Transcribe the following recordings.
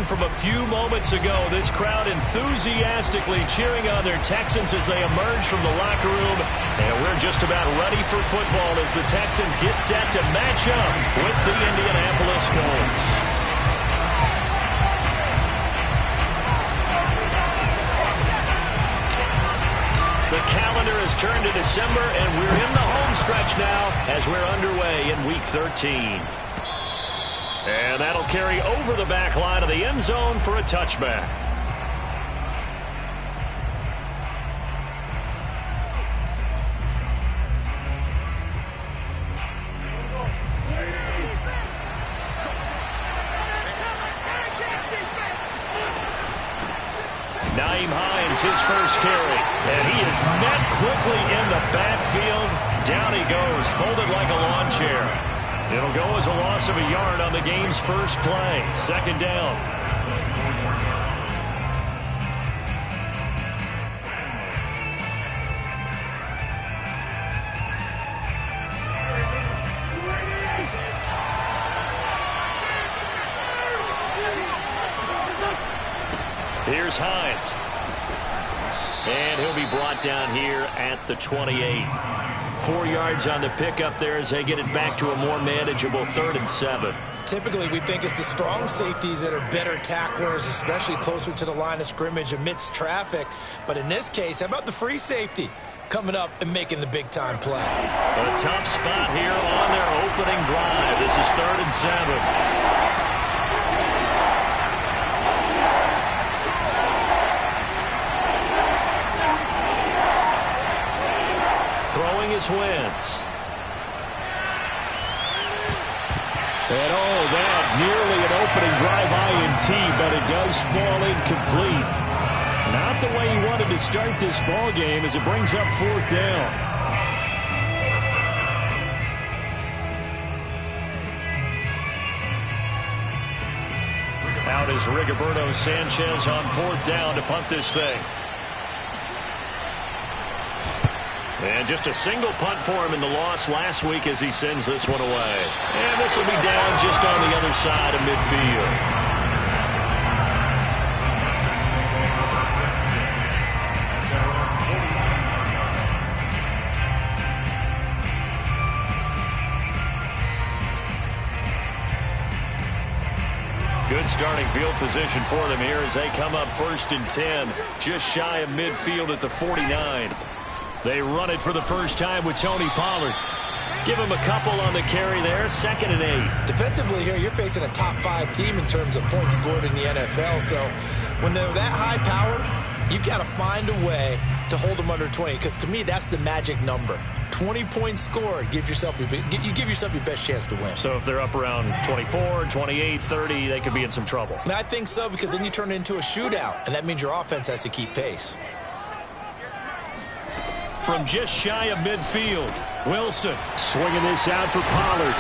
from a few moments ago. This crowd enthusiastically cheering on their Texans as they emerge from the locker room. And we're just about ready for football as the Texans get set to match up with the Indianapolis Colts. The calendar has turned to December, and we're in the home stretch now as we're underway in Week 13. And that'll carry over the back line of the end zone for a touchback. His first carry, and he is met quickly in the backfield. Down he goes, folded like a lawn chair. It'll go as a loss of a yard on the game's first play. Second down. Here's Hines. And he'll be brought down here at the 28. 4 yards on the pickup there as they get it back to a more manageable 3rd and 7. Typically, we think it's the strong safeties that are better tacklers, especially closer to the line of scrimmage amidst traffic. But in this case, how about the free safety coming up and making the big-time play? A tough spot here on their opening drive. This is 3rd and 7. Throwing his Wentz. And that nearly an opening drive INT, but it does fall incomplete. Not the way he wanted to start this ball game as it brings up 4th down. Out is Rigoberto Sanchez on 4th down to punt this thing. And just a single punt for him in the loss last week as he sends this one away. And this will be down just on the other side of midfield. Good starting field position for them here as they come up 1st and 10, just shy of midfield at the 49. They run it for the first time with Tony Pollard. Give him a couple on the carry there. 2nd and 8. Defensively here, you're facing a top 5 team in terms of points scored in the NFL. So when they're that high-powered, you've got to find a way to hold them under 20. Because to me, that's the magic number. 20 points scored. You give yourself your best chance to win. So if they're up around 24, 28, 30, they could be in some trouble. I think so, because then you turn it into a shootout. And that means your offense has to keep pace. From just shy of midfield, Wilson swinging this out for Pollard.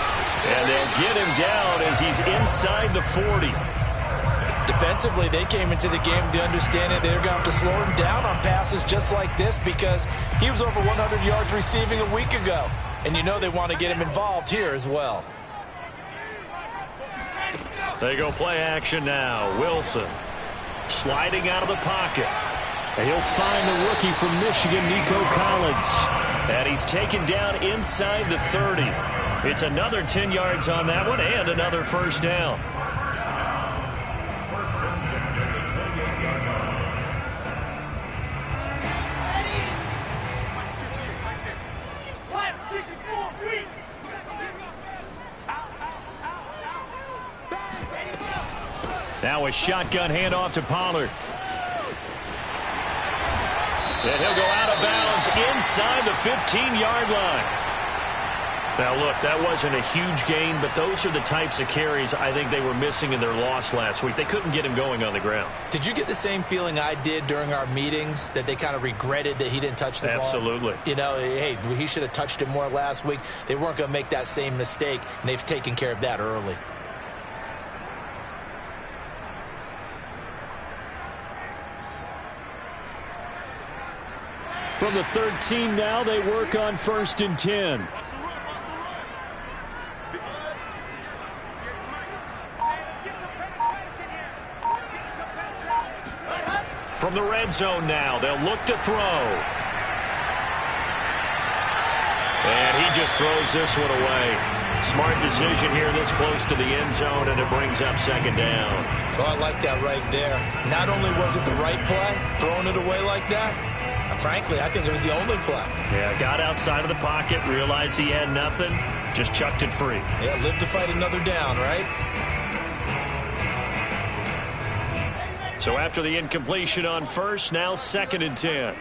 And they'll get him down as he's inside the 40. Defensively, they came into the game with the understanding they're going to have to slow him down on passes just like this because he was over 100 yards receiving a week ago. And you know they want to get him involved here as well. They go play action now. Wilson sliding out of the pocket. And he'll find the rookie from Michigan, Nico Collins. And he's taken down inside the 30. It's another 10 yards on that one and another first down. Now a shotgun handoff to Pollard. And he'll go out of bounds inside the 15-yard line. Now, look, that wasn't a huge gain, but those are the types of carries I think they were missing in their loss last week. They couldn't get him going on the ground. Did you get the same feeling I did during our meetings, that they kind of regretted that he didn't touch the ball? Absolutely. You know, hey, he should have touched it more last week. They weren't going to make that same mistake, and they've taken care of that early. From the 13 now, they work on 1st and 10. From the red zone now, they'll look to throw. And he just throws this one away. Smart decision here this close to the end zone, and it brings up second down. So I like that right there. Not only was it the right play, throwing it away like that, frankly, I think it was the only play. Yeah, got outside of the pocket, realized he had nothing, just chucked it free. Yeah, live to fight another down, right? So after the incompletion on first, now 2nd and 10.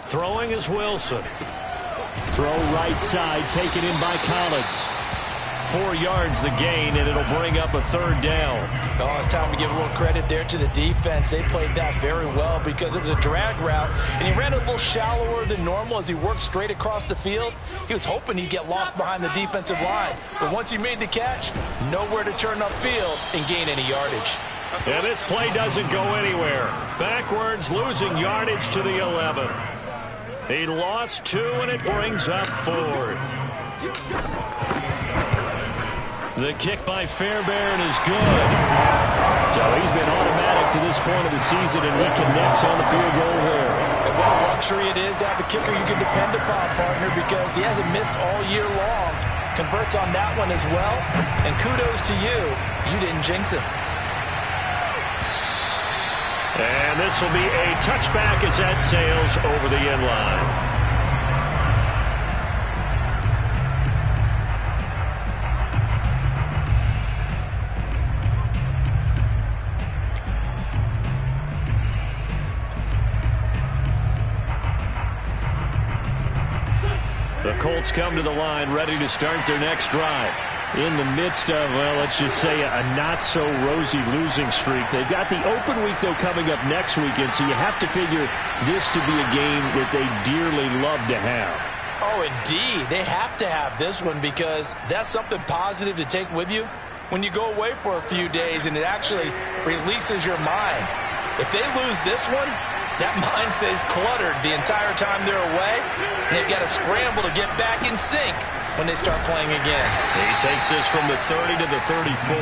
Throwing is Wilson. Throw right side, taken in by Collins. 4 yards the gain, and it'll bring up a 3rd down. Oh, it's time to give a little credit there to the defense. They played that very well because it was a drag route, and he ran a little shallower than normal as he worked straight across the field. He was hoping he'd get lost behind the defensive line, but once he made the catch, nowhere to turn upfield and gain any yardage. And this play doesn't go anywhere. Backwards, losing yardage to the 11. He lost 2, and it brings up 4th. The kick by Fairbairn is good. So he's been automatic to this point of the season, and he connects on the field goal there. And what a luxury it is to have a kicker you can depend upon, partner, because he hasn't missed all year long. Converts on that one as well. And kudos to you. You didn't jinx him. And this will be a touchback as that sails over the end line. The Colts come to the line ready to start their next drive. In the midst of, well, let's just say a not-so-rosy losing streak. They've got the open week, though, coming up next weekend, so you have to figure this to be a game that they dearly love to have. Oh, indeed. They have to have this one because that's something positive to take with you when you go away for a few days, and it actually releases your mind. If they lose this one, that mind stays cluttered the entire time they're away, and they've got to scramble to get back in sync when they start playing again. He takes this from the 30 to the 34.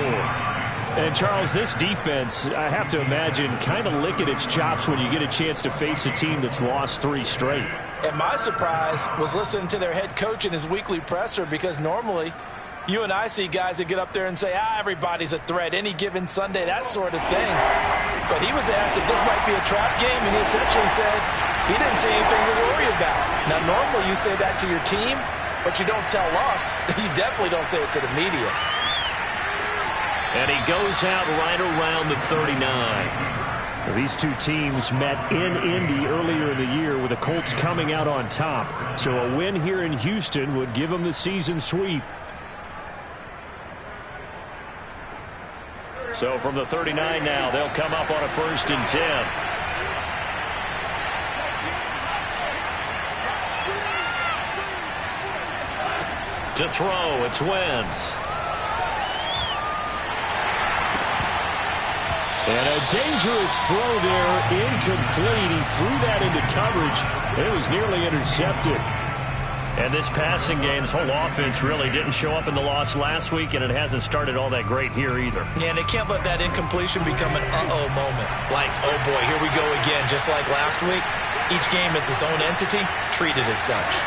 And, Charles, this defense, I have to imagine, kind of licking its chops when you get a chance to face a team that's lost 3 straight. And my surprise was listening to their head coach in his weekly presser, because normally you and I see guys that get up there and say, everybody's a threat, any given Sunday, that sort of thing. But he was asked if this might be a trap game, and he essentially said he didn't see anything to worry about. Now, normally you say that to your team, but you don't tell us. You definitely don't say it to the media. And he goes out right around the 39. These two teams met in Indy earlier in the year with the Colts coming out on top. So a win here in Houston would give them the season sweep. So from the 39 now, they'll come up on a 1st and 10. To throw, it's Wentz. And a dangerous throw there, incomplete. He threw that into coverage. It was nearly intercepted. And this passing game, this whole offense really didn't show up in the loss last week, and it hasn't started all that great here either. Yeah, and they can't let that incompletion become an uh-oh moment. Like, oh boy, here we go again, just like last week. Each game is its own entity, treated as such.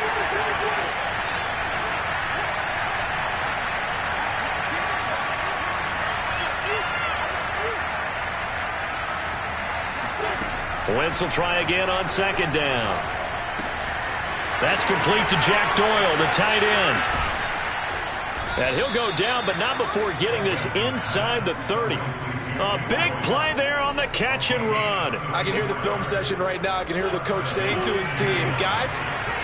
Wentz will try again on 2nd down. That's complete to Jack Doyle, the tight end. And he'll go down, but not before getting this inside the 30. A big play there on the catch and run. I can hear the film session right now. I can hear the coach saying to his team, guys,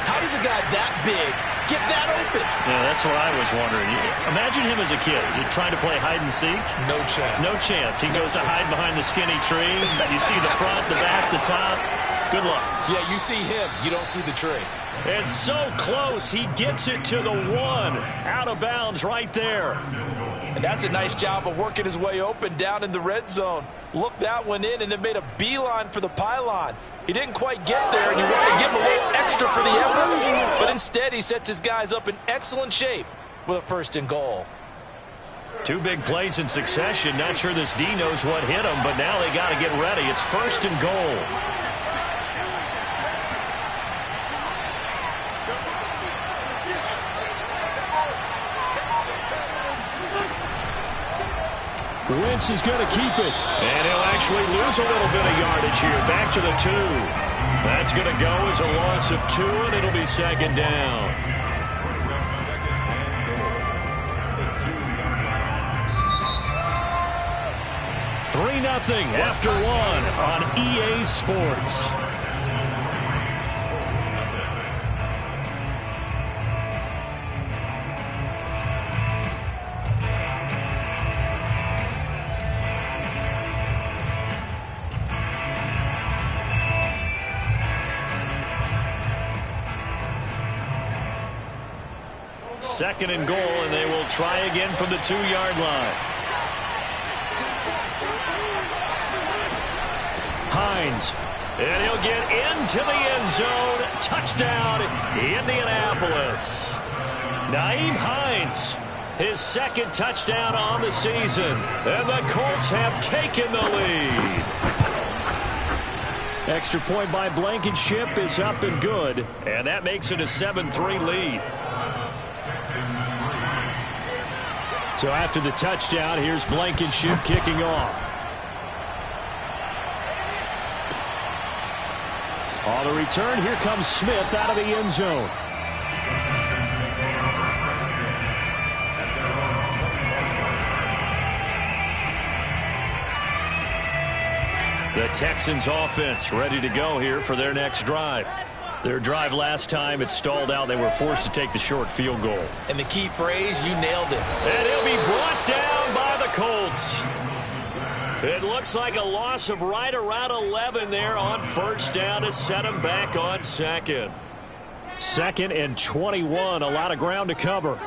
how does a guy that big get that open? Yeah, that's what I was wondering. Imagine him as a kid, just trying to play hide and seek. No chance. No chance. He goes to hide behind the skinny tree. You see the front, the back, the top. Good luck. Yeah, you see him. You don't see the tree. It's so close. He gets it to the 1. Out of bounds right there. And that's a nice job of working his way open down in the red zone. Looked that one in and then made a beeline for the pylon. He didn't quite get there, and you want to give him a little extra for the effort, but instead he sets his guys up in excellent shape with a 1st and goal. 2 big plays in succession. Not sure this D knows what hit him, but now they got to get ready. It's 1st and goal. Wentz is going to keep it. And he'll actually lose a little bit of yardage here. Back to the 2. That's going to go as a loss of 2, and it'll be 2nd down. 3-0 after 1 on EA Sports. Second and goal, and they will try again from the 2-yard line. Hines, and he'll get into the end zone. Touchdown, Indianapolis. Nyheim Hines, his 2nd touchdown on the season, and the Colts have taken the lead. Extra point by Blankenship is up and good, and that makes it a 7-3 lead. So after the touchdown, here's Blankenship kicking off. On the return, here comes Smith out of the end zone. The Texans offense ready to go here for their next drive. Their drive last time, it stalled out. They were forced to take the short field goal. And the key phrase, you nailed it. And he'll be brought down by the Colts. It looks like a loss of right around 11 there on 1st down to set him back on 2nd. 2nd and 21, a lot of ground to cover.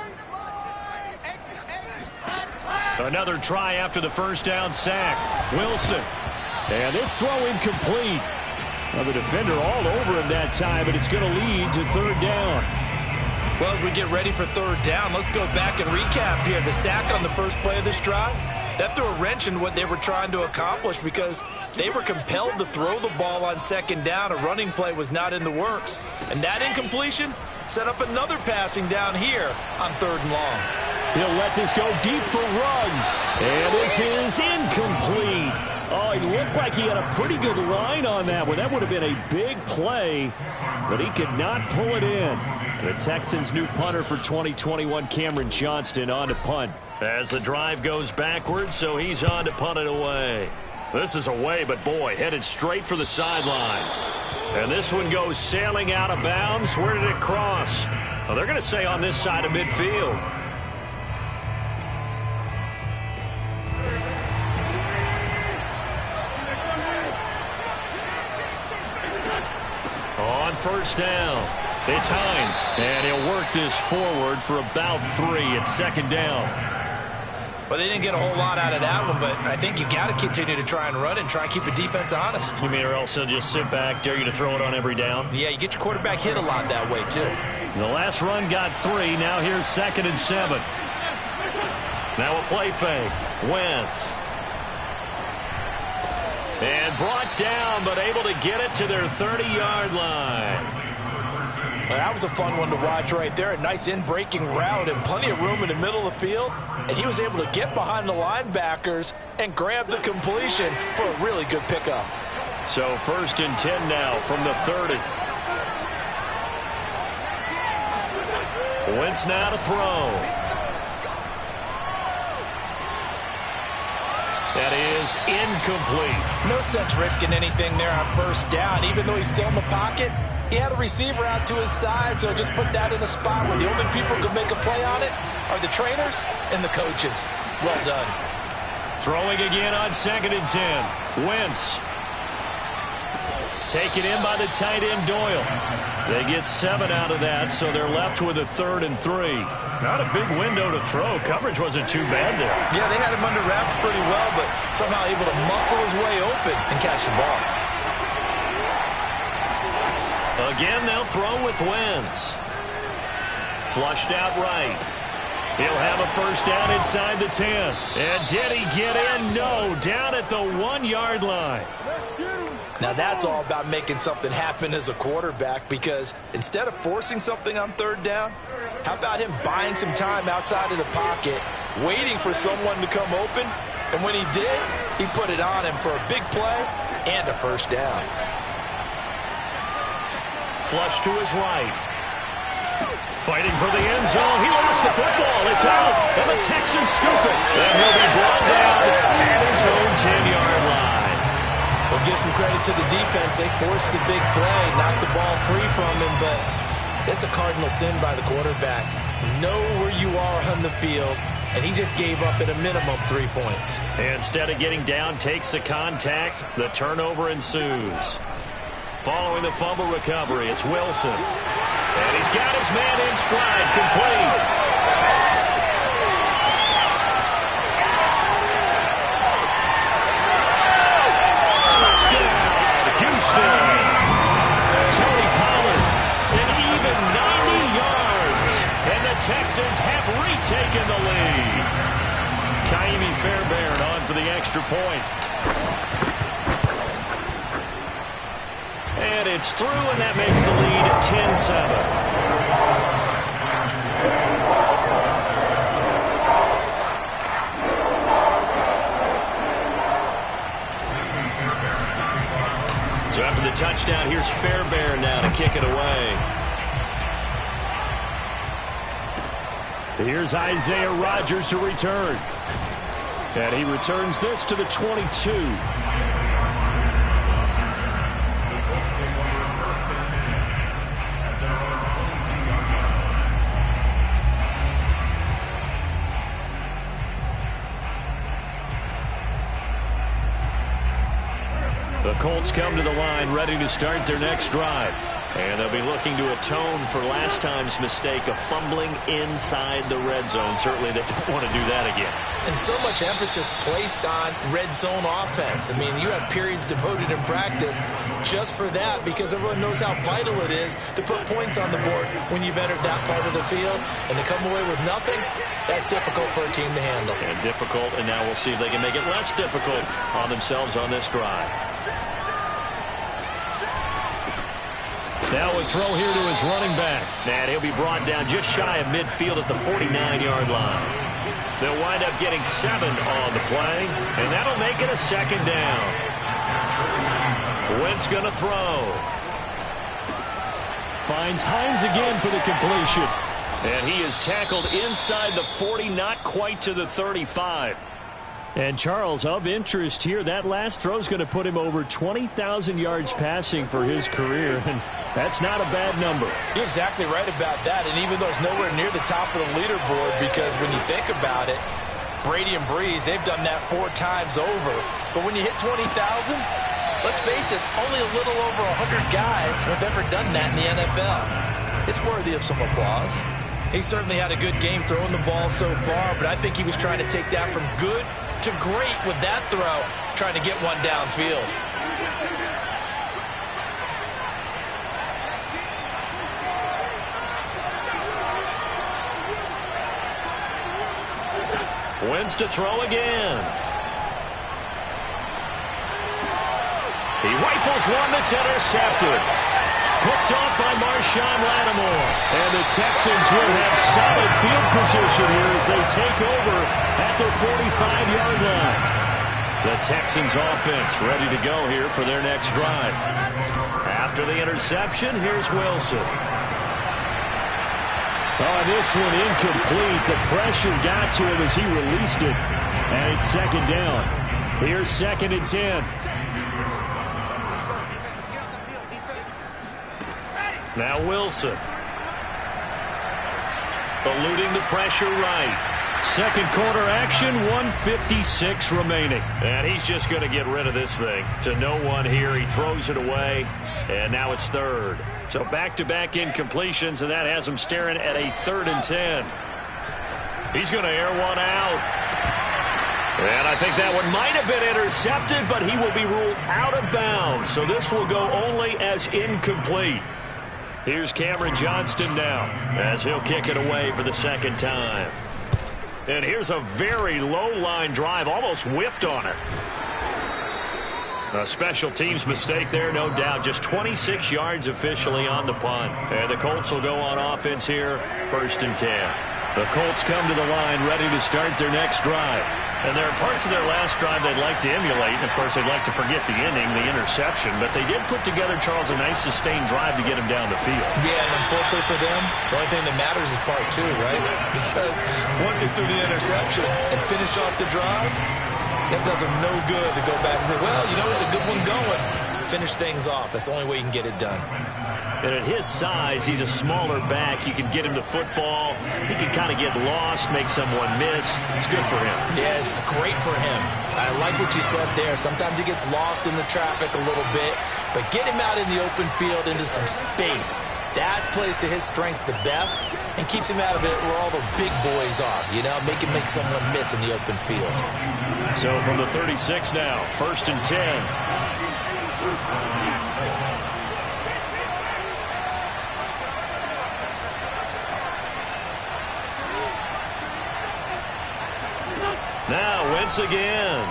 Another try after the 1st down sack. Wilson. And this throw incomplete. Well, the defender all over him that time, but it's going to lead to 3rd down. Well, as we get ready for 3rd down, let's go back and recap here. The sack on the first play of this drive, that threw a wrench in what they were trying to accomplish because they were compelled to throw the ball on 2nd down. A running play was not in the works. And that incompletion set up another passing down here on 3rd and long. He'll let this go deep for Ruggs. And this is incomplete. Oh, he looked like he had a pretty good line on that one. That would have been a big play, but he could not pull it in. The Texans' new punter for 2021, Cameron Johnston, on to punt. As the drive goes backwards, so he's on to punt it away. This is away, but boy, headed straight for the sidelines. And this one goes sailing out of bounds. Where did it cross? Well, they're going to say on this side of midfield. On 1st down, it's Hines, and he'll work this forward for about 3 at 2nd down. Well, they didn't get a whole lot out of that one, but I think you got to continue to try and run and try and keep the defense honest. You mean or else they'll just sit back, dare you to throw it on every down? Yeah, you get your quarterback hit a lot that way, too. The last run got 3. Now here's 2nd and 7. Now a play fake. Wentz. And brought down, but able to get it to their 30-yard line. Well, that was a fun one to watch right there. A nice in-breaking route and plenty of room in the middle of the field. And he was able to get behind the linebackers and grab the completion for a really good pickup. So 1st and 10 now from the 30. Wentz now to throw. That is incomplete. No sense risking anything there on 1st down. Even though he's still in the pocket, he had a receiver out to his side, so just put that in a spot where the only people who can make a play on it are the trainers and the coaches. Well done. Throwing again on 2nd and 10. Wentz. Taken in by the tight end Doyle. They get 7 out of that, so they're left with a 3rd and 3. Not a big window to throw. Coverage wasn't too bad there. Yeah, they had him under wraps pretty well, but somehow able to muscle his way open and catch the ball. Again, they'll throw with Wentz. Flushed out right. He'll have a first down inside the 10. And did he get in? No, down at the 1-yard line. Now that's all about making something happen as a quarterback, because instead of forcing something on third down, how about him buying some time outside of the pocket, waiting for someone to come open, and when he did, he put it on him for a big play and a first down. Flush to his right. Fighting for the end zone. He lost the football. It's out. And the Texans scoop it. And he'll be brought down at his own 10-yard line. We'll give some credit to the defense. They forced the big play, knocked the ball free from him, but it's a cardinal sin by the quarterback. Know where you are on the field, and he just gave up at a minimum 3 points. And instead of getting down, takes the contact. The turnover ensues. Following the fumble recovery, it's Wilson. And he's got his man in stride, complete. Touchdown, Houston. Tony Pollard, an even 90 yards. And the Texans have retaken the lead. Kaimi Fairbairn on for the extra point. And it's through, and that makes the lead 10-7. So after the touchdown, here's Fairbairn now to kick it away. Here's Isaiah Rodgers to return. And he returns this to the 22. The Colts come to the line ready to start their next drive. And they'll be looking to atone for last time's mistake of fumbling inside the red zone. Certainly they don't want to do that again. And so much emphasis placed on red zone offense. I mean, you have periods devoted in practice just for that, because everyone knows how vital it is to put points on the board when you've entered that part of the field. And to come away with nothing, that's difficult for a team to handle. And difficult, and now we'll see if they can make it less difficult on themselves on this drive. Now a throw here to his running back. And he'll be brought down just shy of midfield at the 49-yard line. They'll wind up getting 7 on the play, and that'll make it a second down. Wentz going to throw. Finds Hines again for the completion. And he is tackled inside the 40, not quite to the 35. And Charles, of interest here, that last throw is going to put him over 20,000 yards passing for his career, and that's not a bad number. You're exactly right about that, and even though it's nowhere near the top of the leaderboard, because when you think about it, Brady and Breeze, they've done that 4 times over. But when you hit 20,000, let's face it, only a little over 100 guys have ever done that in the NFL. It's worthy of some applause. He certainly had a good game throwing the ball so far, but I think he was trying to take that from good to great with that throw, trying to get one downfield. Wentz to throw again. He rifles one that's intercepted. Picked off by Marshawn Lattimore. And the Texans will have solid field position here as they take over at their 45-yard line. The Texans offense ready to go here for their next drive. After the interception, here's Wilson. Oh, this one incomplete. The pressure got to him as he released it. And it's second down. Here's 2nd and 10. Now Wilson. Eluding the pressure right. Second quarter action, 1:56 remaining. And he's just going to get rid of this thing. To no one here. He throws it away. And now it's 3rd. So back-to-back incompletions, and that has him staring at a 3rd and 10. He's going to air one out. And I think that one might have been intercepted, but he will be ruled out of bounds. So this will go only as incomplete. Here's Cameron Johnston now as he'll kick it away for the 2nd time. And here's a very low-line drive, almost whiffed on it. A special teams mistake there, no doubt. Just 26 yards officially on the punt. And the Colts will go on offense here, 1st and 10. The Colts come to the line ready to start their next drive. And there are parts of their last drive they'd like to emulate. And, of course, they'd like to forget the ending, the interception. But they did put together, Charles, a nice sustained drive to get him down the field. Yeah, and unfortunately for them, the only thing that matters is part 2, right? Because once they threw the interception and finished off the drive, that does them no good to go back and say, well, you know, we had a good one going. Finish things off. That's the only way you can get it done. And at his size, he's a smaller back. You can get him to football. He can kind of get lost, make someone miss. It's good for him. Yeah, it's great for him. I like what you said there. Sometimes he gets lost in the traffic a little bit, but get him out in the open field into some space. That plays to his strengths the best and keeps him out of it where all the big boys are, you know, make him make someone miss in the open field. So from the 36 now, 1st and 10. Now Wentz again.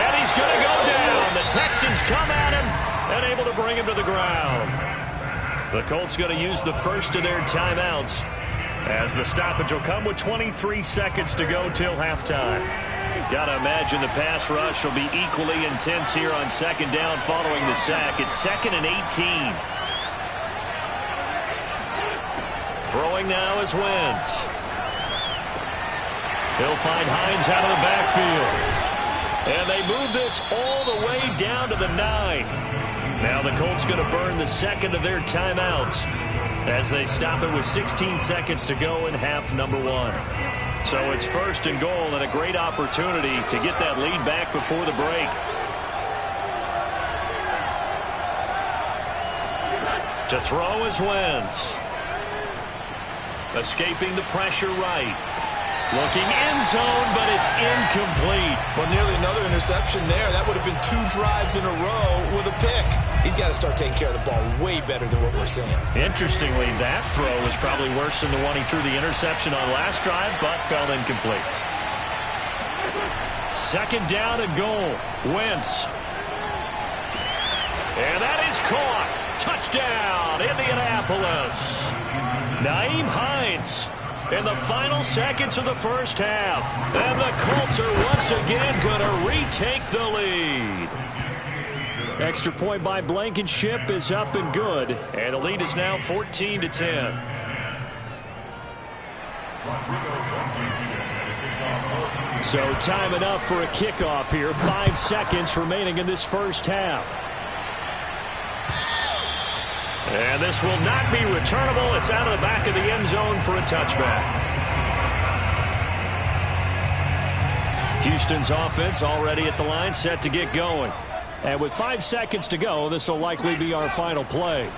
And he's going to go down. The Texans come at him and able to bring him to the ground. The Colts going to use the first of their timeouts as the stoppage will come with 23 seconds to go till halftime. Got to imagine the pass rush will be equally intense here on 2nd down following the sack. It's 2nd and 18. Throwing now is Wentz. He'll find Hines out of the backfield. And they move this all the way down to the 9. Now the Colts going to burn the 2nd of their timeouts as they stop it with 16 seconds to go in half number 1. So it's 1st and goal and a great opportunity to get that lead back before the break. To throw is Wentz. Escaping the pressure right. Looking end zone, but it's incomplete. Well, nearly another interception there. That would have been 2 drives in a row with a pick. He's got to start taking care of the ball way better than what we're seeing. Interestingly, that throw was probably worse than the one he threw the interception on last drive, but fell incomplete. 2nd down and goal. Wentz. And that is caught. Touchdown, Indianapolis. Nyheim Hines. In the final seconds of the first half. And the Colts are once again going to retake the lead. Extra point by Blankenship is up and good. And the lead is now 14-10. So time enough for a kickoff here. 5 seconds remaining in this first half. And this will not be returnable. It's out of the back of the end zone for a touchback. Houston's offense already at the line, set to get going. And with 5 seconds to go, this will likely be our final play.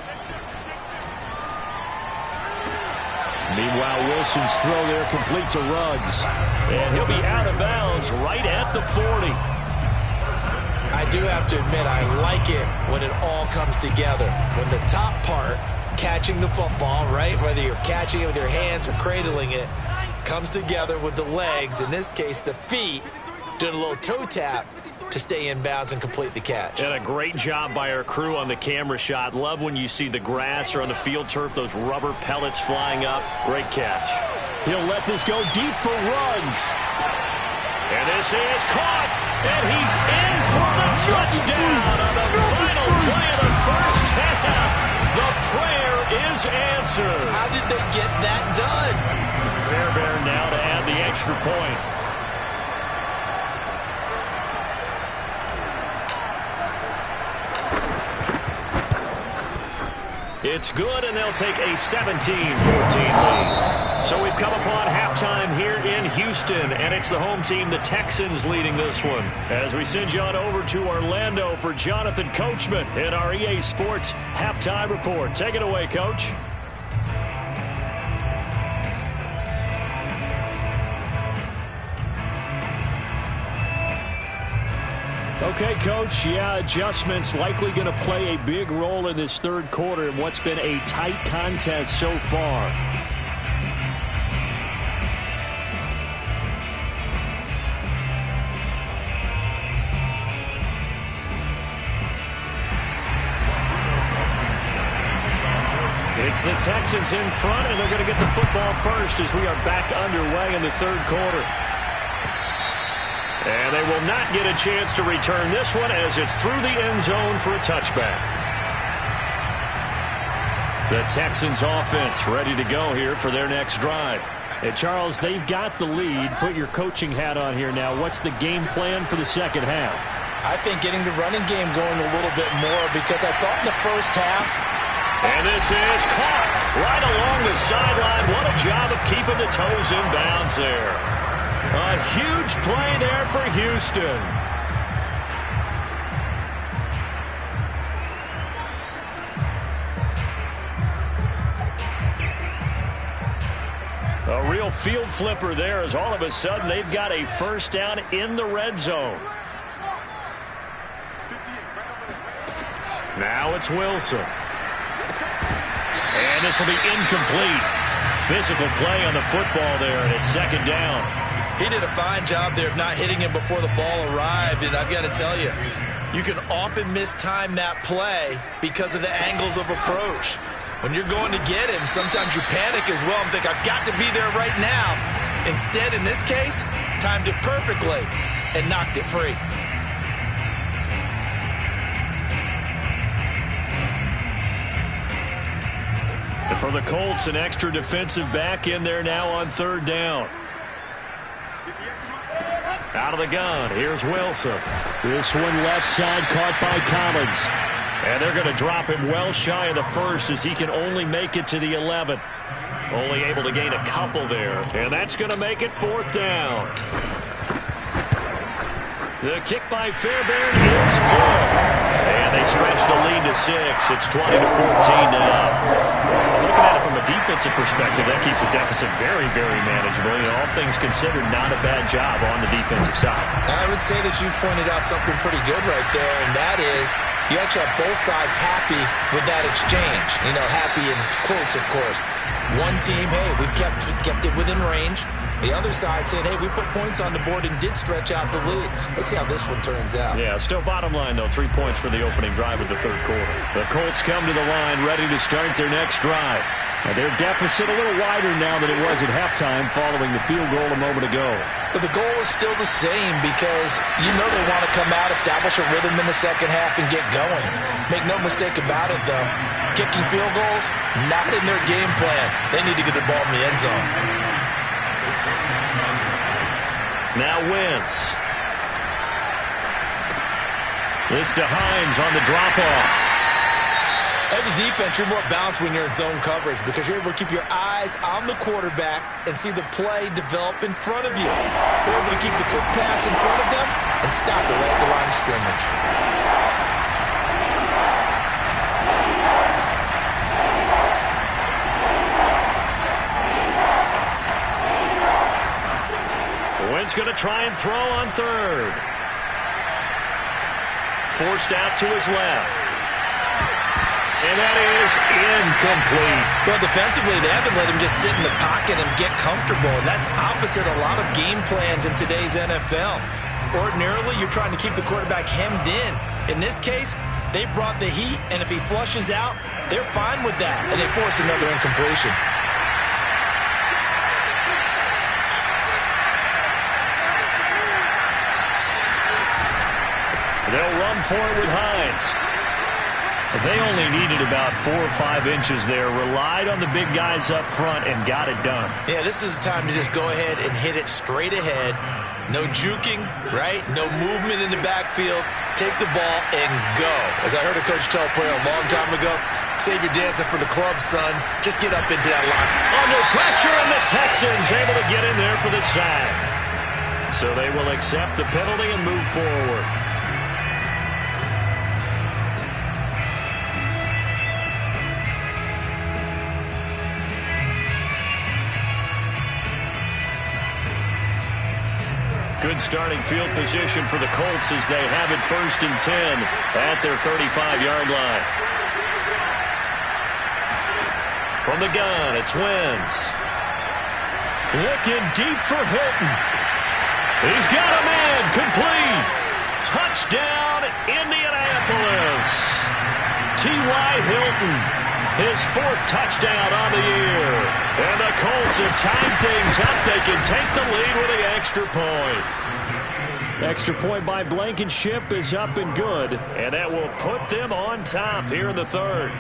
Meanwhile, Wilson's throw there complete to Ruggs. And he'll be out of bounds right at the 40. I do have to admit, I like it when it all comes together. When the top part, catching the football, right, whether you're catching it with your hands or cradling it, comes together with the legs, in this case the feet, doing a little toe tap to stay in bounds and complete the catch. And a great job by our crew on the camera shot. Love when you see the grass or on the field turf, those rubber pellets flying up. Great catch. He'll let this go deep for Ruggs. And this is caught, and he's in for the touchdown on the final play of the first half. The prayer is answered. How did they get that done? Fairbairn now to add the extra point. It's good, and they'll take a 17-14 lead. So we've come upon halftime here in Houston, and it's the home team, the Texans, leading this one. As we send you on over to Orlando for Jonathan Coachman in our EA Sports Halftime Report. Take it away, Coach. Okay, Coach, adjustments likely going to play a big role in this third quarter in what's been a tight contest so far. It's the Texans in front, and they're going to get the football first as we are back underway in the third quarter. And they will not get a chance to return this one as it's through the end zone for a touchback. The Texans offense ready to go here for their next drive. And Charles, they've got the lead. Put your coaching hat on here now. What's the game plan for the second half? I think getting the running game going a little bit more, because I thought in the first half. And this is caught right along the sideline. What a job of keeping the toes in bounds there. A huge play there for Houston. A real field flipper there, as all of a sudden they've got a first down in the red zone. Now it's Wilson. And this will be incomplete. Physical play on the football there, and it's second down. He did a fine job there of not hitting him before the ball arrived, and I've got to tell you, you can often mistime that play because of the angles of approach. When you're going to get him, sometimes you panic as well and think, I've got to be there right now. Instead, in this case, timed it perfectly and knocked it free. And for the Colts, an extra defensive back in there now on third down. Out of the gun, here's Wilson. This one left side caught by Collins. And they're going to drop him well shy of the first as he can only make it to the 11. Only able to gain a couple there. And that's going to make it fourth down. The kick by Fairbairn is good. And they stretch the lead to 6. It's 20-14 now. Looking at it from a defensive perspective, that keeps the deficit very, very manageable. You know, all things considered, not a bad job on the defensive side. I would say that you've pointed out something pretty good right there, and that is you actually have both sides happy with that exchange. You know, happy in quotes, of course. One team, hey, we've kept it within range. The other side saying, hey, we put points on the board and did stretch out the lead. Let's see how this one turns out. Yeah, still bottom line, though, 3 points for the opening drive of the third quarter. The Colts come to the line ready to start their next drive. Now their deficit a little wider now than it was at halftime following the field goal a moment ago. But the goal is still the same because you know they want to come out, establish a rhythm in the second half, and get going. Make no mistake about it, though. Kicking field goals, not in their game plan. They need to get the ball in the end zone. Now Wentz. This to Hines on the drop-off. As a defense, you're more balanced when you're in zone coverage because you're able to keep your eyes on the quarterback and see the play develop in front of you. You're able to keep the quick pass in front of them and stop it right at the line of scrimmage. Wentz going to try and throw on third. Forced out to his left. And that is incomplete. Well, defensively, they haven't let him just sit in the pocket and get comfortable, and that's opposite a lot of game plans in today's NFL. Ordinarily, you're trying to keep the quarterback hemmed in. In this case, they brought the heat, and if he flushes out, they're fine with that, and they force another incompletion. They'll run for it with Hines. They only needed about 4 or 5 inches there, relied on the big guys up front, and got it done. Yeah, this is the time to just go ahead and hit it straight ahead. No juking, right? No movement in the backfield. Take the ball and go. As I heard a coach tell a player a long time ago, save your dancing for the club, son. Just get up into that line. Under pressure, and the Texans able to get in there for the sack. So they will accept the penalty and move forward. Good starting field position for the Colts as they have it 1st and 10 at their 35-yard line. From the gun, it's Wentz. Looking deep for Hilton. He's got a man, complete. Touchdown, Indianapolis. T.Y. Hilton His 4th touchdown on the year. And the Colts have tied things up. They can take the lead with the extra point. Extra point by Blankenship is up and good. And that will put them on top here in the 3rd.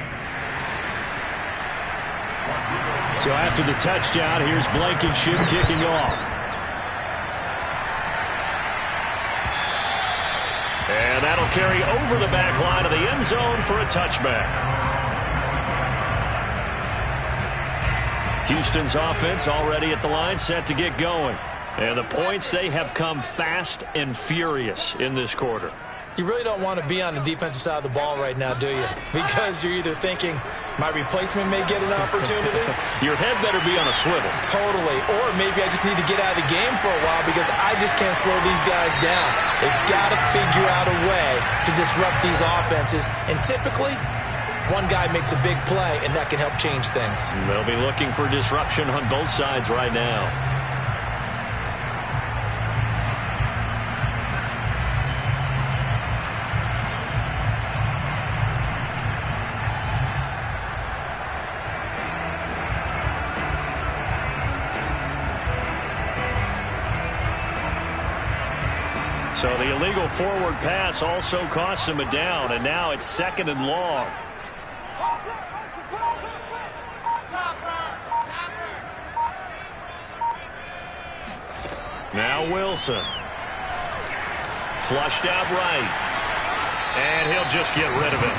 So after the touchdown, here's Blankenship kicking off. And that'll carry over the back line of the end zone for a touchback. Houston's offense already at the line, set to get going. And the points, they have come fast and furious in this quarter. You really don't want to be on the defensive side of the ball right now, do you? Because you're either thinking, my replacement may get an opportunity. Your head better be on a swivel. Totally. Or maybe I just need to get out of the game for a while because I just can't slow these guys down. They've got to figure out a way to disrupt these offenses. And typically, one guy makes a big play, and that can help change things. They'll be looking for disruption on both sides right now. So the illegal forward pass also costs him a down, and now it's 2nd and long. Now Wilson. Flushed out right. And he'll just get rid of it.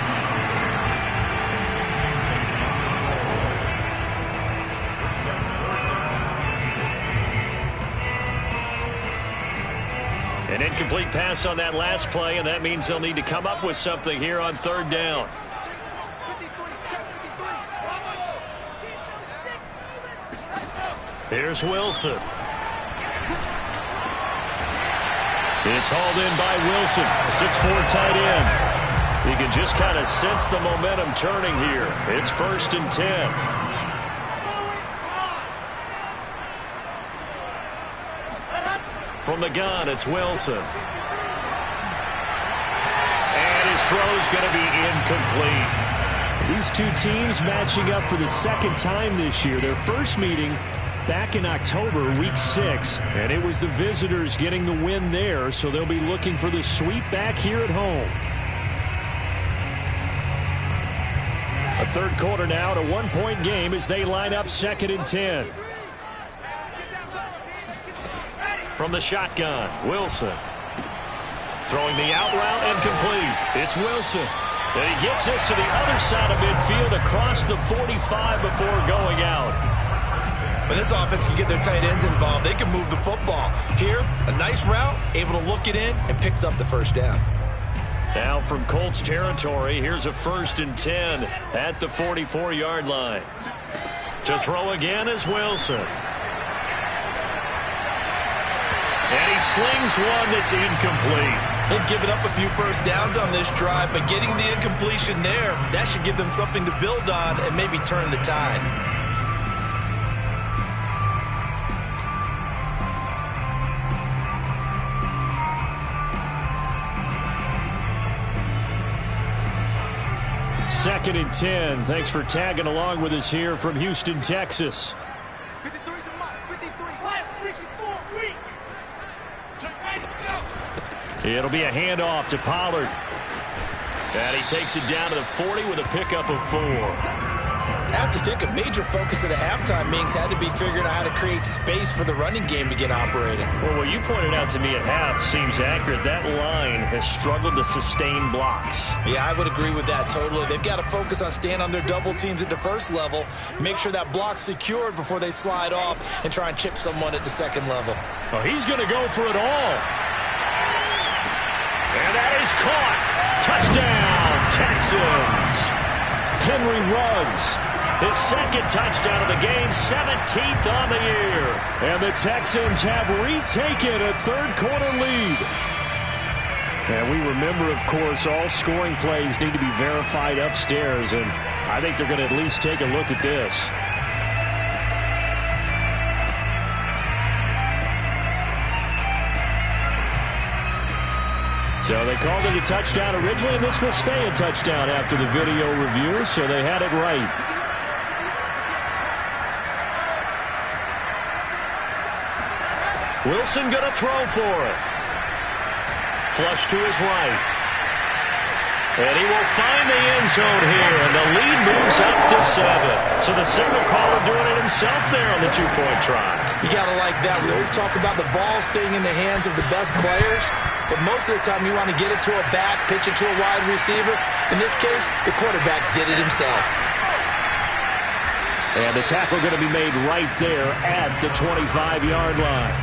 An incomplete pass on that last play, and that means they'll need to come up with something here on 3rd down. Here's Wilson. It's hauled in by Wilson, 6'4" tight end. You can just kind of sense the momentum turning here. It's 1st and 10. From the gun, it's Wilson. And his throw's going to be incomplete. These two teams matching up for the 2nd time this year. Their first meeting back in October, week 6. And it was the visitors getting the win there, so they'll be looking for the sweep back here at home. A 3rd quarter now, a 1-point game as they line up 2nd and 10. From the shotgun, Wilson. Throwing the out route and complete. It's Wilson. And he gets this to the other side of midfield across the 45 before going out. When this offense can get their tight ends involved, they can move the football. Here, a nice route, able to look it in, and picks up the 1st down. Now from Colts territory, here's a 1st and 10 at the 44-yard line. To throw again is Wilson. And he slings one that's incomplete. They've given up a few 1st downs on this drive, but getting the incompletion there, that should give them something to build on and maybe turn the tide. Second and 10. Thanks for tagging along with us here from Houston, Texas. It'll be a handoff to Pollard. And he takes it down to the 40 with a pickup of 4. I have to think a major focus at the halftime meetings had to be figuring out how to create space for the running game to get operating. Well, what you pointed out to me at half seems accurate. That line has struggled to sustain blocks. Yeah, I would agree with that totally. They've got to focus on staying on their double teams at the 1st level, make sure that block's secured before they slide off and try and chip someone at the 2nd level. Oh, he's going to go for it all. And that is caught. Touchdown, Texans. Henry Ruggs. His 2nd touchdown of the game, 17th on the year. And the Texans have retaken a 3rd quarter lead. And we remember, of course, all scoring plays need to be verified upstairs. And I think they're going to at least take a look at this. So they called it a touchdown originally, and this will stay a touchdown after the video review, so they had it right. Wilson going to throw for it. Flush to his right. And he will find the end zone here, and the lead moves up to 7. So the signal caller doing it himself there on the two-point try. You got to like that. We always talk about the ball staying in the hands of the best players, but most of the time you want to get it to a back, pitch it to a wide receiver. In this case, the quarterback did it himself. And the tackle going to be made right there at the 25-yard line.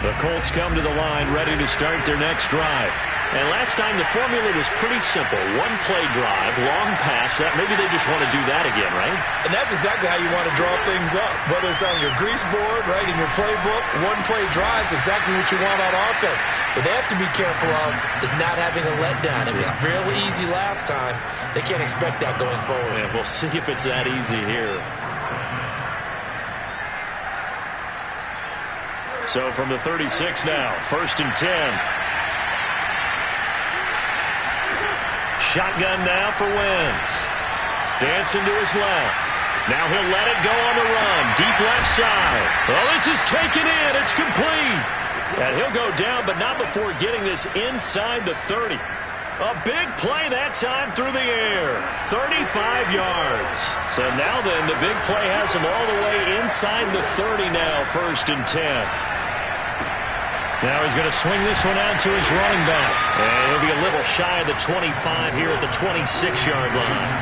The Colts come to the line ready to start their next drive. And last time the formula was pretty simple. One-play drive, long pass. That maybe they just want to do that again, right? And that's exactly how you want to draw things up. Whether it's on your grease board, right, in your playbook, one-play drive is exactly what you want on offense. What they have to be careful of is not having a letdown. It was fairly easy last time. They can't expect that going forward. Yeah, we'll see if it's that easy here. So from the 36 now, 1st and 10. Shotgun now for Wentz. Dancing to his left. Now he'll let it go on the run. Deep left side. Oh, this is taken in. It's complete. And he'll go down, but not before getting this inside the 30. A big play that time through the air. 35 yards. So now then, the big play has him all the way inside the 30 now, 1st and 10. Now he's going to swing this one out to his running back. And he'll be a little shy of the 25 here at the 26-yard line.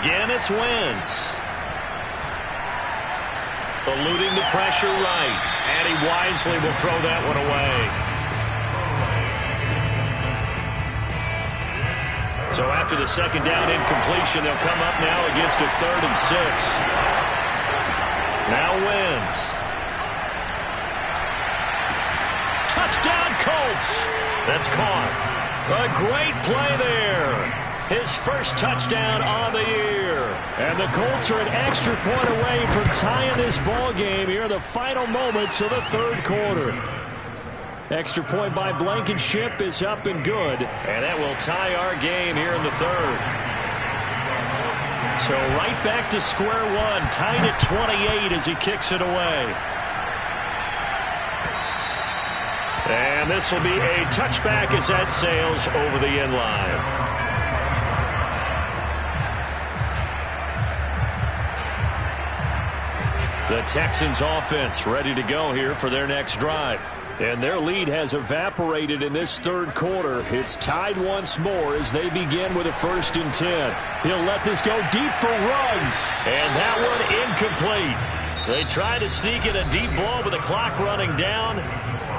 Again, it's Wentz. Eluding the pressure right. And he wisely will throw that one away. So after the second down incompletion, they'll come up now against a 3rd and 6. Now Wentz. Touchdown Colts. That's caught. A great play there. His first touchdown on the year. And the Colts are an extra point away from tying this ball game here in the final moments of the 3rd quarter. Extra point by Blankenship is up and good. And that will tie our game here in the 3rd. So right back to square one. Tied at 28 as he kicks it away. And this will be a touchback as that sails over the end line. The Texans offense ready to go here for their next drive. And their lead has evaporated in this 3rd quarter. It's tied once more as they begin with a 1st and 10. He'll let this go deep for Ruggs. And that one incomplete. They try to sneak in a deep ball with the clock running down,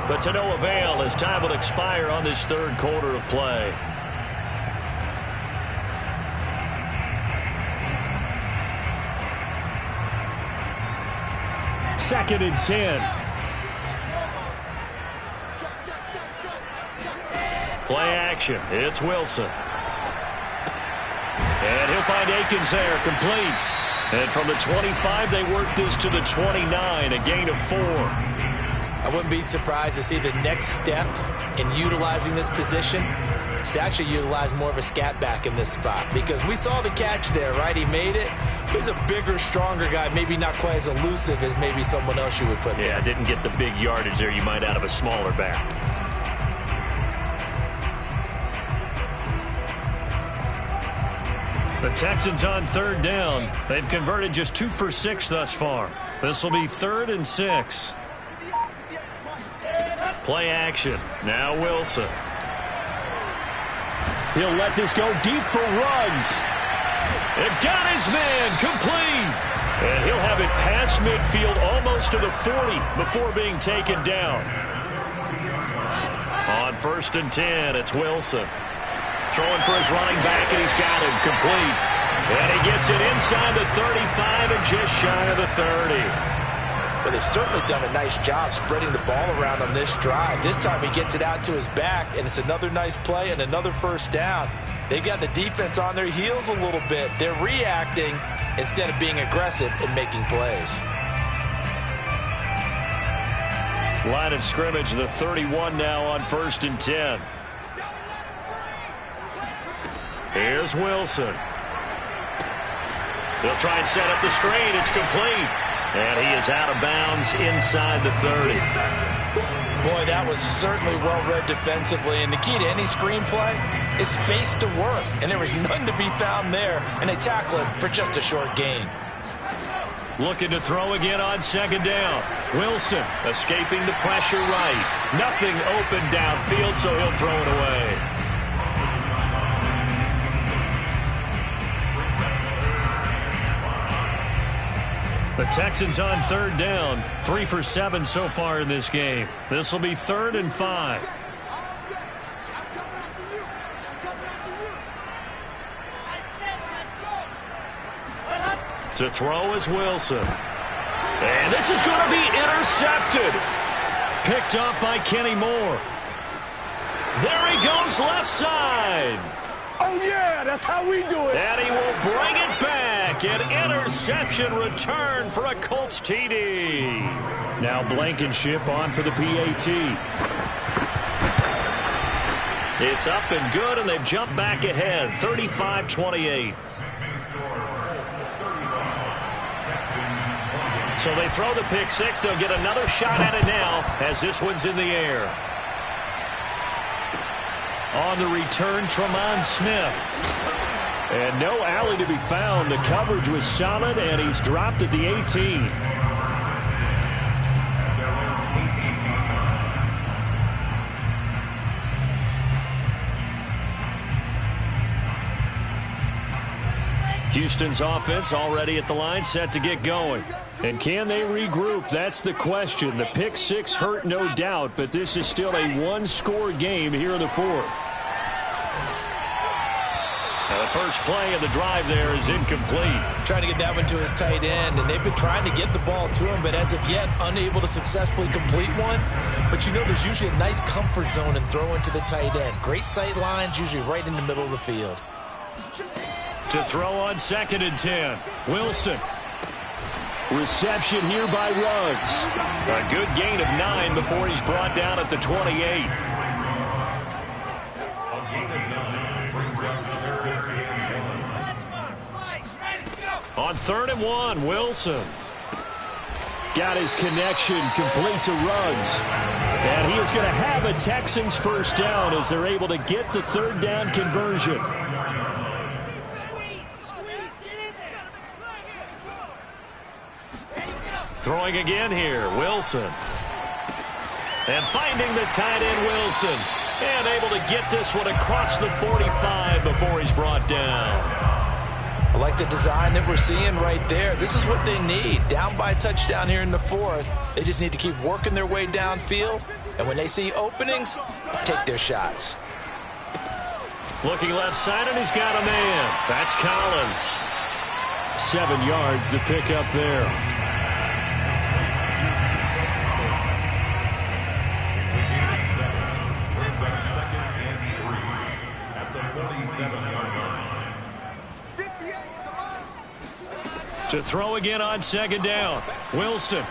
but to no avail as time will expire on this 3rd quarter of play. Second and 10. Play action. It's Wilson. And he'll find Akins there, complete. And from the 25, they work this to the 29, a gain of 4. I wouldn't be surprised to see the next step in utilizing this position is to actually utilize more of a scat back in this spot. Because we saw the catch there, right? He made it. He's a bigger, stronger guy, maybe not quite as elusive as maybe someone else you would put there. Yeah, didn't get the big yardage there you might out of a smaller back. The Texans on 3rd down. They've converted just 2 for 6 thus far. This will be 3rd and 6. Play action. Now Wilson. He'll let this go deep for Ruggs. It got his man complete. And he'll have it past midfield almost to the 40 before being taken down. On 1st and 10, it's Wilson. Throwing for his running back, and he's got him complete. And he gets it inside the 35 and just shy of the 30. But they've certainly done a nice job spreading the ball around on this drive. This time he gets it out to his back, and it's another nice play and another 1st down. They've got the defense on their heels a little bit. They're reacting instead of being aggressive and making plays. Line of scrimmage, the 31 now on 1st and 10. Here's Wilson. They'll try and set up the screen. It's complete. And he is out of bounds inside the 30. Boy, that was certainly well-read defensively. And the key to any screenplay is space to work. And there was none to be found there. And they tackle it for just a short gain. Looking to throw again on 2nd down. Wilson escaping the pressure right. Nothing open downfield, so he'll throw it away. The Texans on 3rd down. 3 for 7 so far in this game. This will be 3rd and 5. To throw is Wilson. And this is going to be intercepted. Picked up by Kenny Moore. There he goes left side. Oh, yeah, that's how we do it. And he will bring it back. An interception return for a Colts TD. Now Blankenship on for the PAT. It's up and good, and they've jumped back ahead, 35-28. So they throw the pick six. They'll get another shot at it now as this one's in the air. On the return, Tremont Smith. And no alley to be found. The coverage was solid, and he's dropped at the 18. Houston's offense already at the line, set to get going. And can they regroup? That's the question. The pick six hurt, no doubt, but this is still a one-score game here in the 4th. Now the first play of the drive there is incomplete. Trying to get that one to his tight end, and they've been trying to get the ball to him, but as of yet, unable to successfully complete one. But you know there's usually a nice comfort zone in throwing to the tight end. Great sight lines, usually right in the middle of the field. To throw on 2nd and 10. Wilson. Reception here by Ruggs. A good gain of 9 before he's brought down at the 28. On 3rd and 1, Wilson. Got his connection complete to Ruggs. And he is going to have a Texans first down as they're able to get the 3rd down conversion. Throwing again here, Wilson. And finding the tight end, Wilson. And able to get this one across the 45 before he's brought down. I like the design that we're seeing right there. This is what they need. Down by a touchdown here in the 4th. They just need to keep working their way downfield. And when they see openings, take their shots. Looking left side, and he's got a man. That's Collins. 7 yards, the pickup there. To throw again on 2nd down. Wilson.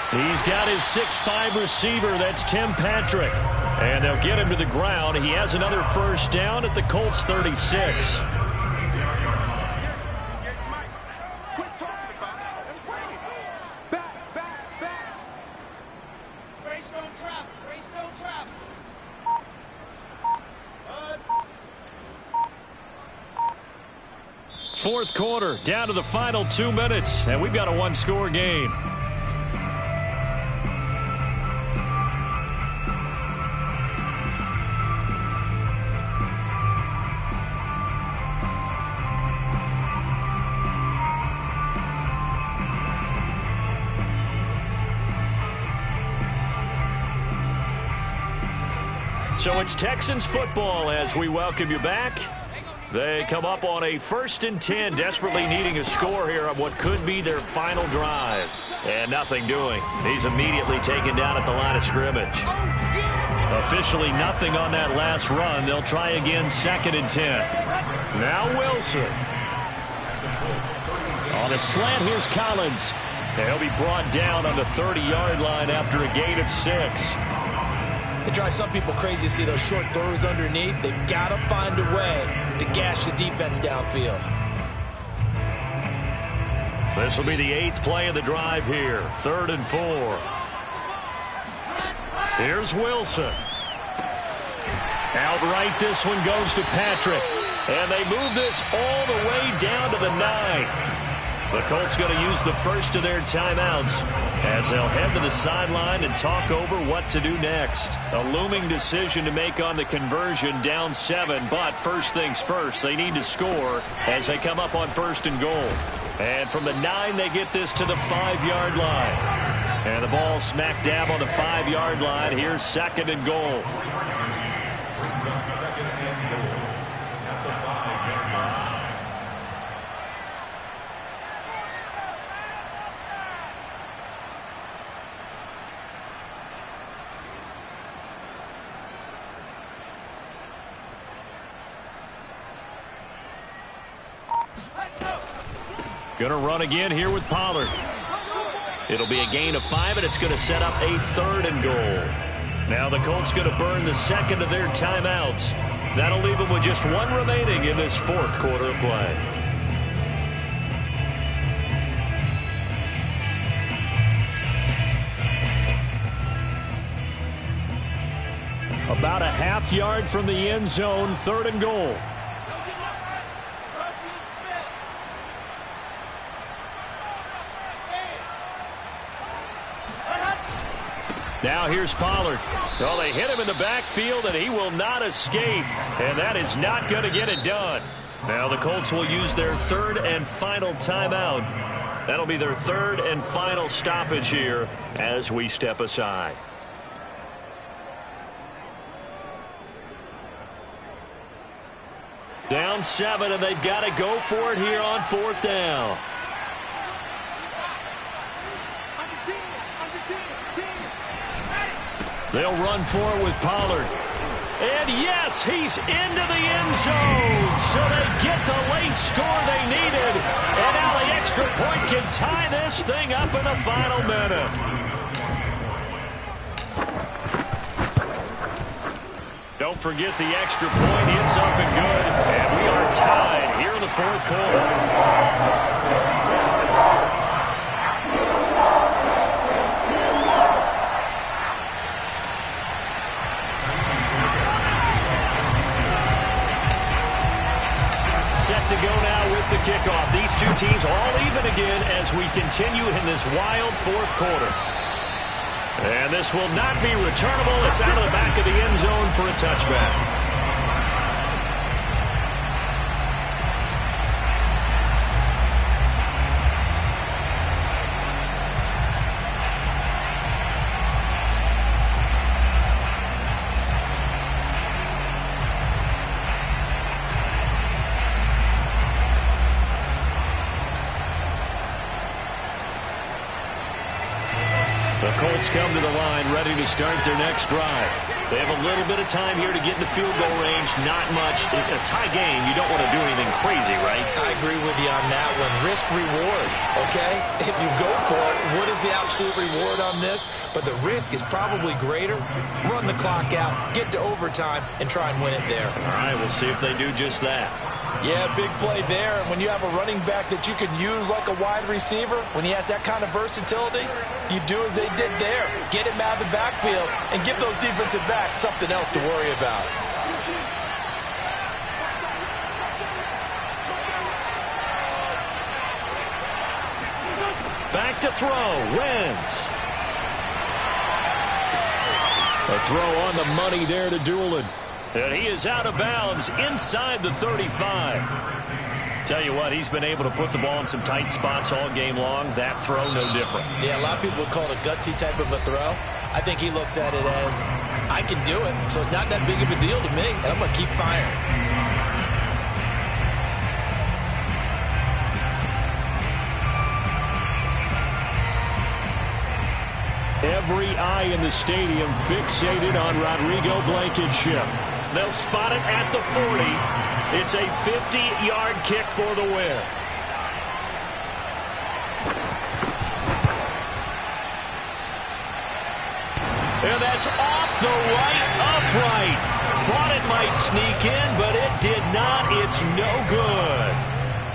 He's got his 6'5 receiver. That's Tim Patrick. And they'll get him to the ground. He has another first down at the Colts 36. Fourth quarter, down to the final 2 minutes, and we've got a one-score game. So it's Texans football as we welcome you back. They come up on a 1st and 10, desperately needing a score here on what could be their final drive. And nothing doing. He's immediately taken down at the line of scrimmage. Officially nothing on that last run. They'll try again 2nd and 10. Now Wilson. On a slant, here's Collins. And he'll be brought down on the 30-yard line after a gain of 6. It drives some people crazy to see those short throws underneath. They've got to find a way to gash the defense downfield. This will be the 8th play of the drive here. 3rd and 4. Here's Wilson. Outright, this one goes to Patrick. And they move this all the way down to the 9. The Colts going to use the first of their timeouts as they'll head to the sideline and talk over what to do next. A looming decision to make on the conversion, down 7, but first things first, they need to score as they come up on 1st and goal. And from the 9, they get this to the 5-yard line. And the ball smack dab on the 5-yard line. Here's 2nd and goal. Going to run again here with Pollard. It'll be a gain of 5, and it's going to set up a 3rd and goal. Now the Colts going to burn the 2nd of their timeouts. That'll leave them with just 1 remaining in this 4th quarter of play. About a half yard from the end zone, 3rd and goal. Now here's Pollard. Well, they hit him in the backfield, and he will not escape. And that is not going to get it done. Now the Colts will use their 3rd and final timeout. That'll be their 3rd and final stoppage here as we step aside. Down 7, and they've got to go for it here on 4th down. They'll run for it with Pollard. And yes, he's into the end zone. So they get the late score they needed. And now the extra point can tie this thing up in the final minute. Don't forget the extra point. It's up and good. And we are tied here in the 4th quarter. To go now with the kickoff. These two teams all even again as we continue in this wild 4th quarter. And this will not be returnable. It's out of the back of the end zone for a touchback. Colts come to the line ready to start their next drive. They have a little bit of time here to get in the field goal range. Not much. In a tie game, you don't want to do anything crazy, right? I agree with you on that one. Risk reward, okay? If you go for it, what is the absolute reward on this? But the risk is probably greater. Run the clock out, get to overtime, and try and win it there. All right, we'll see if they do just that. Yeah, big play there. And when you have a running back that you can use like a wide receiver, when he has that kind of versatility, you do as they did there. Get him out of the backfield and give those defensive backs something else to worry about. Back to throw. Wentz. A throw on the money there to Doolin. And he is out of bounds inside the 35. Tell you what, he's been able to put the ball in some tight spots all game long. That throw, no different. Yeah, a lot of people would call it a gutsy type of a throw. I think he looks at it as, I can do it, so it's not that big of a deal to me, and I'm going to keep firing. Every eye in the stadium fixated on Rodrigo Blankenship. They'll spot it at the 40. It's a 50-yard kick for the win. And that's off the right upright. Thought it might sneak in, but it did not. It's no good.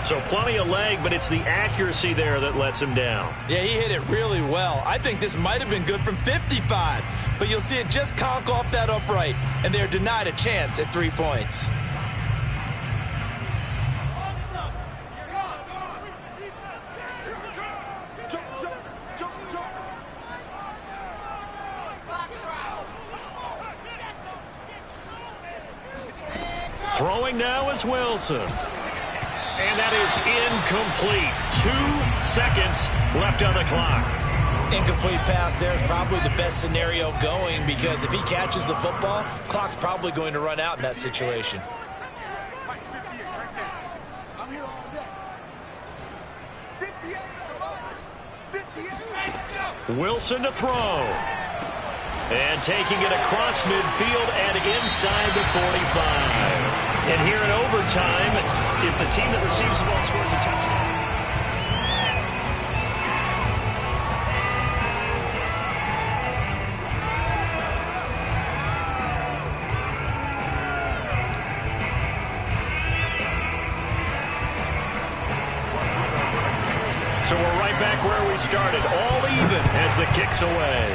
So plenty of leg, but it's the accuracy there that lets him down. Yeah, he hit it really well. I think this might have been good from 55, but you'll see it just conk off that upright, and they're denied a chance at 3 points. Throwing now is Wilson. And that is incomplete. 2 seconds left on the clock. Incomplete pass there is probably the best scenario going, because if he catches the football, clock's probably going to run out in that situation. Wilson to throw. And taking it across midfield and inside the 45. And here in overtime, if the team that receives the ball scores a touchdown. So we're right back where we started, all even as the kick's away.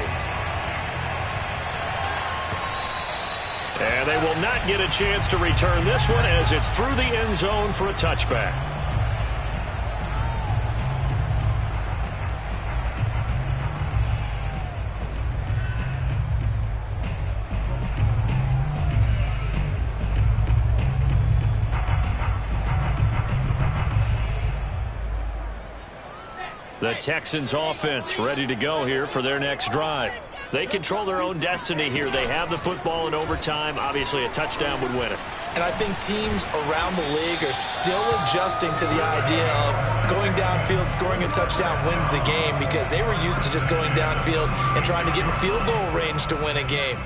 And they will not get a chance to return this one as it's through the end zone for a touchback. The Texans offense ready to go here for their next drive. They control their own destiny here. They have the football in overtime. Obviously, a touchdown would win it. And I think teams around the league are still adjusting to the idea of going downfield, scoring a touchdown wins the game, because they were used to just going downfield and trying to get in field goal range to win a game.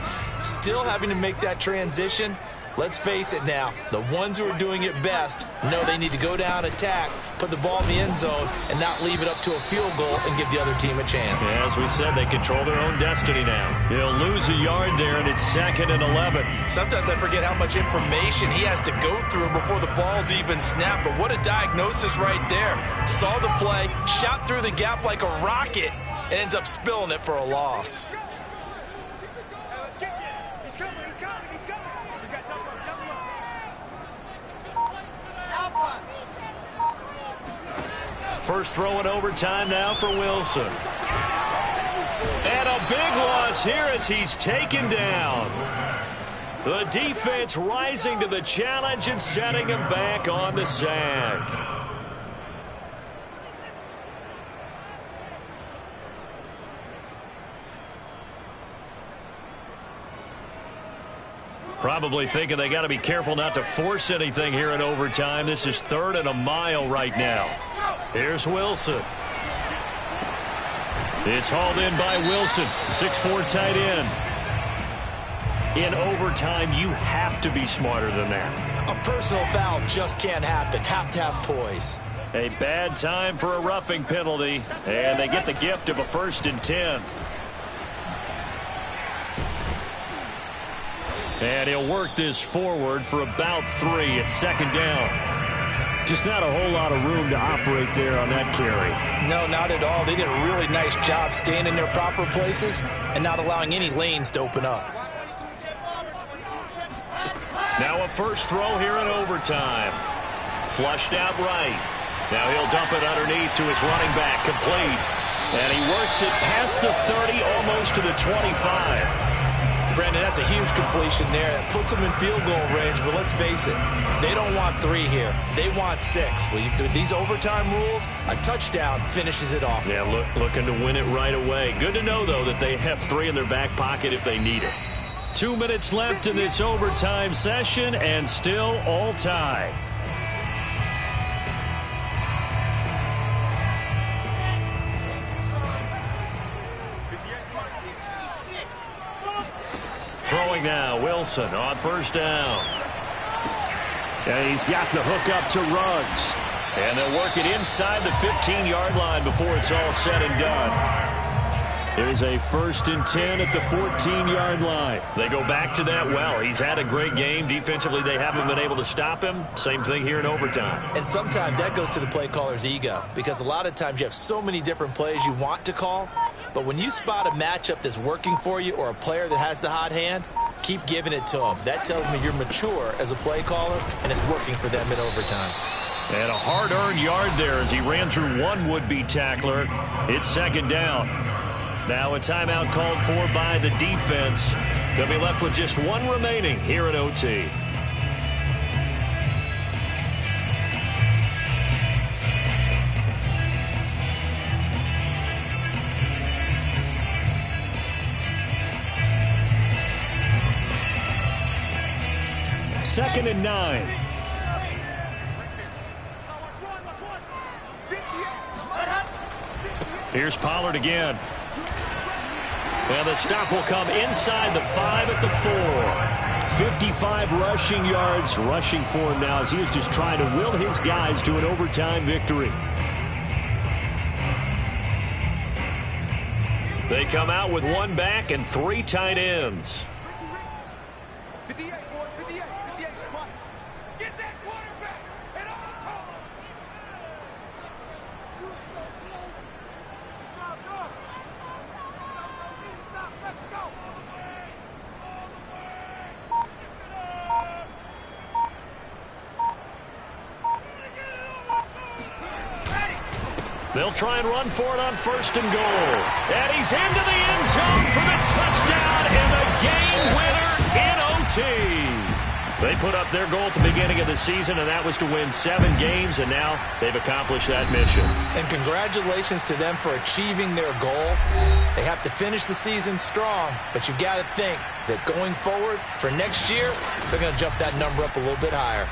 Still having to make that transition. Let's face it now, the ones who are doing it best know they need to go down, attack, put the ball in the end zone, and not leave it up to a field goal and give the other team a chance. Yeah, as we said, they control their own destiny now. They'll lose a yard there, and it's 2nd and 11. Sometimes I forget how much information he has to go through before the ball's even snapped, but what a diagnosis right there. Saw the play, shot through the gap like a rocket, and ends up spilling it for a loss. First throw in overtime now for Wilson. And a big loss here as he's taken down. The defense rising to the challenge and setting him back on the sack. Probably thinking they got to be careful not to force anything here in overtime. This is 3rd and a mile right now. Here's Wilson. It's hauled in by Wilson, 6'4" tight end. In overtime, you have to be smarter than that. A personal foul just can't happen. Have to have poise. A bad time for a roughing penalty, and they get the gift of a 1st and 10. And he'll work this forward for about 3 at 2nd down. Just not a whole lot of room to operate there on that carry. No, not at all. They did a really nice job staying in their proper places and not allowing any lanes to open up. Now a first throw here in overtime. Flushed out right. Now he'll dump it underneath to his running back, complete. And he works it past the 30, almost to the 25. Brandon, that's a huge completion there. That puts them in field goal range, but let's face it, they don't want 3 here. They want 6. With these overtime rules, a touchdown finishes it off. Yeah, looking to win it right away. Good to know, though, that they have 3 in their back pocket if they need it. 2 minutes left in this overtime session, and still all tied. Throwing now, Wilson on first down. And he's got the hook up to Ruggs. And they'll work it inside the 15-yard line before it's all said and done. Here's a 1st and 10 at the 14-yard line. They go back to that well. He's had a great game. Defensively, they haven't been able to stop him. Same thing here in overtime. And sometimes that goes to the play caller's ego, because a lot of times you have so many different plays you want to call, but when you spot a matchup that's working for you or a player that has the hot hand, keep giving it to him. That tells me you're mature as a play caller, and it's working for them in overtime. And a hard-earned yard there as he ran through one would-be tackler. It's 2nd down. Now a timeout called for by the defense. They'll be left with just one remaining here at OT. Second and 9. Here's Pollard again. And the stop will come inside the 5 at the 4. 55 rushing yards rushing for him now as he was just trying to will his guys to an overtime victory. They come out with one back and 3 tight ends. They'll try and run for it on 1st and goal. And he's into the end zone for the touchdown and the game winner in OT. They put up their goal at the beginning of the season, and that was to win 7 games, and now they've accomplished that mission. And congratulations to them for achieving their goal. They have to finish the season strong, but you've got to think that going forward for next year, they're going to jump that number up a little bit higher.